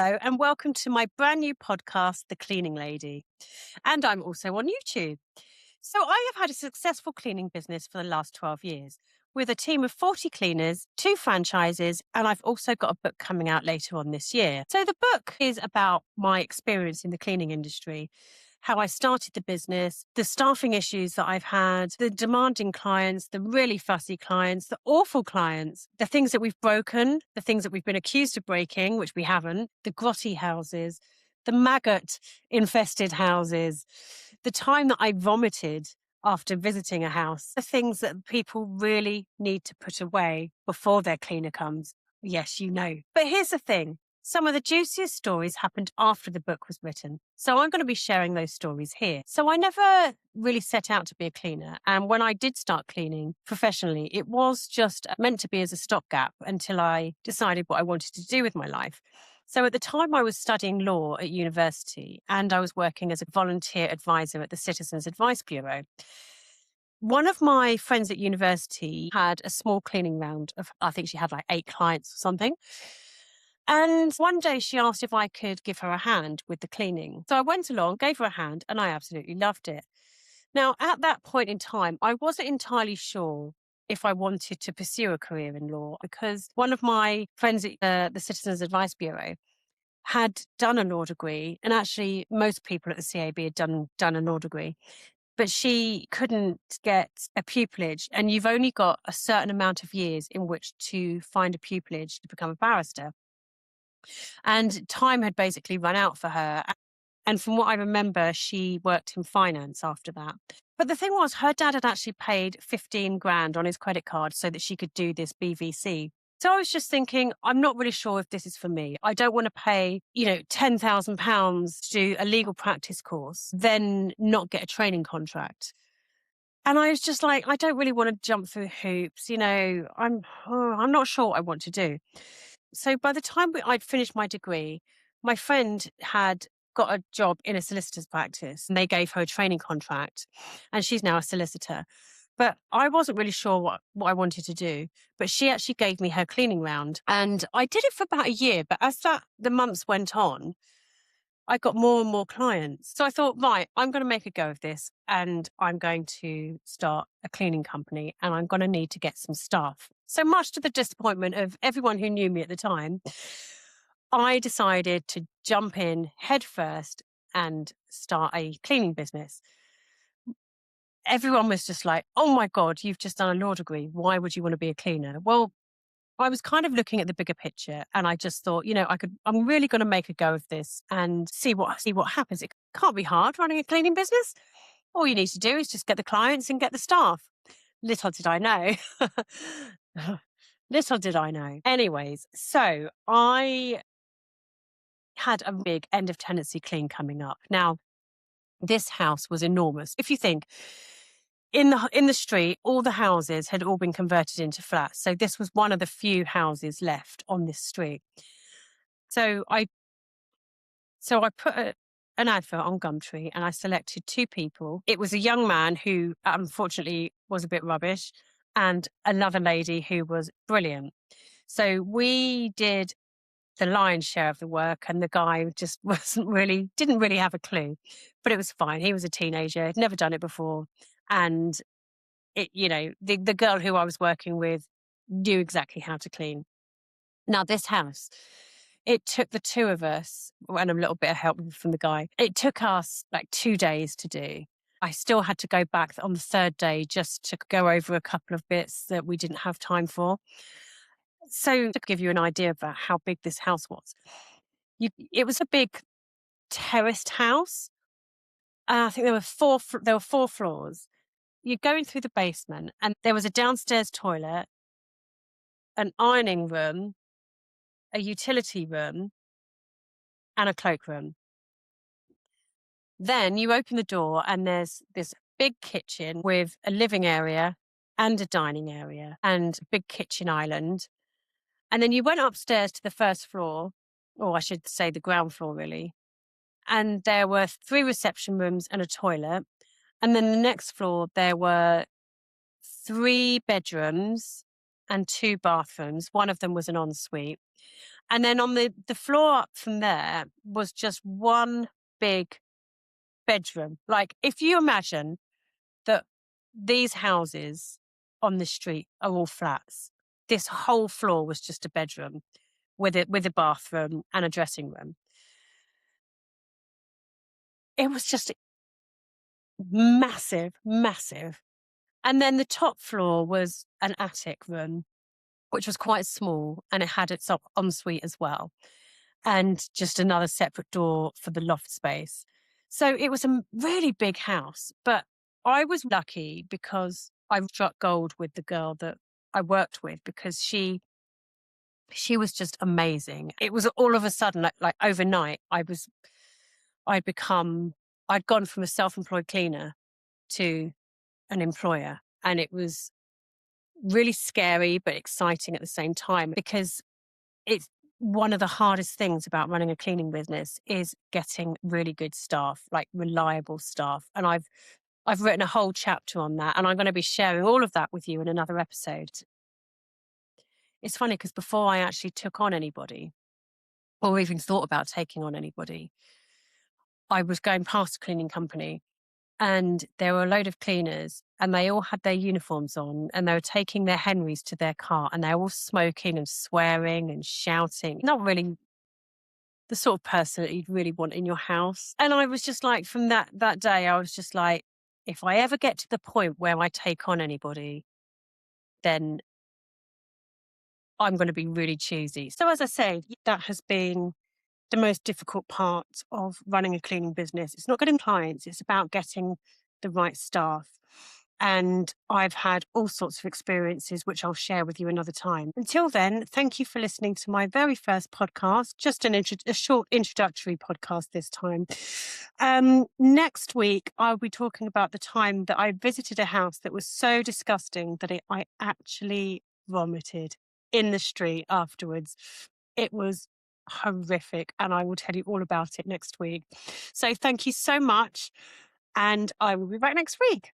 Hello, and welcome to my brand new podcast, The Cleaning Lady. And I'm also on YouTube. So, I have had a successful cleaning business for the last 12 years with a team of 40 cleaners, two franchises, and I've also got a book coming out later on this year. So, the book is about my experience in the cleaning industry, how I started the business, the staffing issues that I've had, the demanding clients, the really fussy clients, the awful clients, the things that we've broken, the things that we've been accused of breaking, which we haven't, the grotty houses, the maggot infested houses, the time that I vomited after visiting a house, the things that people really need to put away before their cleaner comes. Yes, you know. But here's the thing. Some of the juiciest stories happened after the book was written. So I'm going to be sharing those stories here. So I never really set out to be a cleaner. And when I did start cleaning professionally, it was just meant to be as a stopgap until I decided what I wanted to do with my life. So at the time I was studying law at university and I was working as a volunteer advisor at the Citizens Advice Bureau. One of my friends at university had a small cleaning round of, I think she had like 8 clients or something. And one day she asked if I could give her a hand with the cleaning. So I went along, gave her a hand, and I absolutely loved it. Now, at that point in time, I wasn't entirely sure if I wanted to pursue a career in law because one of my friends at the Citizens Advice Bureau had done a law degree, and actually most people at the CAB had done a law degree, but she couldn't get a pupillage, and you've only got a certain amount of years in which to find a pupillage to become a barrister. And time had basically run out for her. And from what I remember, she worked in finance after that. But the thing was, her dad had actually paid 15 grand on his credit card so that she could do this BVC. So I was just thinking, I'm not really sure if this is for me. I don't want to pay, £10,000 to do a legal practice course, then not get a training contract. And I was just like, I don't really want to jump through hoops. I'm not sure what I want to do. So by the time I'd finished my degree, my friend had got a job in a solicitor's practice and they gave her a training contract and she's now a solicitor. But I wasn't really sure what I wanted to do. But she actually gave me her cleaning round and I did it for about a year. But as the months went on, I got more and more clients. So I thought, right, I'm going to make a go of this and I'm going to start a cleaning company and I'm going to need to get some staff. So much to the disappointment of everyone who knew me at the time, I decided to jump in head first and start a cleaning business. Everyone was just like, oh my God, you've just done a law degree. Why would you want to be a cleaner? Well, I was kind of looking at the bigger picture and I just thought, I'm really going to make a go of this and see what happens. It can't be hard running a cleaning business. All you need to do is just get the clients and get the staff. Little did I know. Little did I know. Anyways, so I had a big end of tenancy clean coming up. Now, this house was enormous. If you think in the street, all the houses had all been converted into flats. So this was one of the few houses left on this street. So I put an advert on Gumtree and I selected 2 people. It was a young man who unfortunately was a bit rubbish and another lady who was brilliant. So we did the lion's share of the work and the guy just didn't really have a clue, but it was fine. He was a teenager, had never done it before. And the girl who I was working with knew exactly how to clean. Now, this house, it took the 2 of us and a little bit of help from the guy. It took us like 2 days to do. I still had to go back on the 3rd day just to go over a couple of bits that we didn't have time for. So to give you an idea about how big this house was, it was a big terraced house. I think there were 4 floors. You're going through the basement and there was a downstairs toilet, an ironing room, a utility room, and a cloakroom. Then you open the door and there's this big kitchen with a living area and a dining area and a big kitchen island. And then you went upstairs to the first floor, or I should say the ground floor really. And there were 3 reception rooms and a toilet. And then the next floor, there were 3 bedrooms and 2 bathrooms. One of them was an ensuite. And then on the floor up from there was just one big bedroom. Like, if you imagine that these houses on the street are all flats, this whole floor was just a bedroom with a bathroom and a dressing room. It was just massive, massive. And then the top floor was an attic room, which was quite small, and it had its ensuite as well, and just another separate door for the loft space. So it was a really big house, but I was lucky because I struck gold with the girl that I worked with, because she was just amazing. It was all of a sudden, like overnight, I'd become, I'd gone from a self-employed cleaner to an employer. And it was really scary, but exciting at the same time, because it's one of the hardest things about running a cleaning business is getting really good staff, like reliable staff. And I've written a whole chapter on that, and I'm going to be sharing all of that with you in another episode. It's funny because before I actually took on anybody, or even thought about taking on anybody, I was going past a cleaning company, and there were a load of cleaners, and they all had their uniforms on, and they were taking their Henrys to their car, and they were all smoking and swearing and shouting. Not really the sort of person that you'd really want in your house. And I was just like, from that day, I was just like, if I ever get to the point where I take on anybody, then I'm going to be really choosy. So as I say, that has been the most difficult part of running a cleaning business. It's not getting clients, it's about getting the right staff. And I've had all sorts of experiences, which I'll share with you another time. Until then, thank you for listening to my very first podcast, just a short introductory podcast this time. Next week, I'll be talking about the time that I visited a house that was so disgusting that I actually vomited in the street afterwards. It was horrific, and I will tell you all about it next week. So thank you so much, and I will be back next week.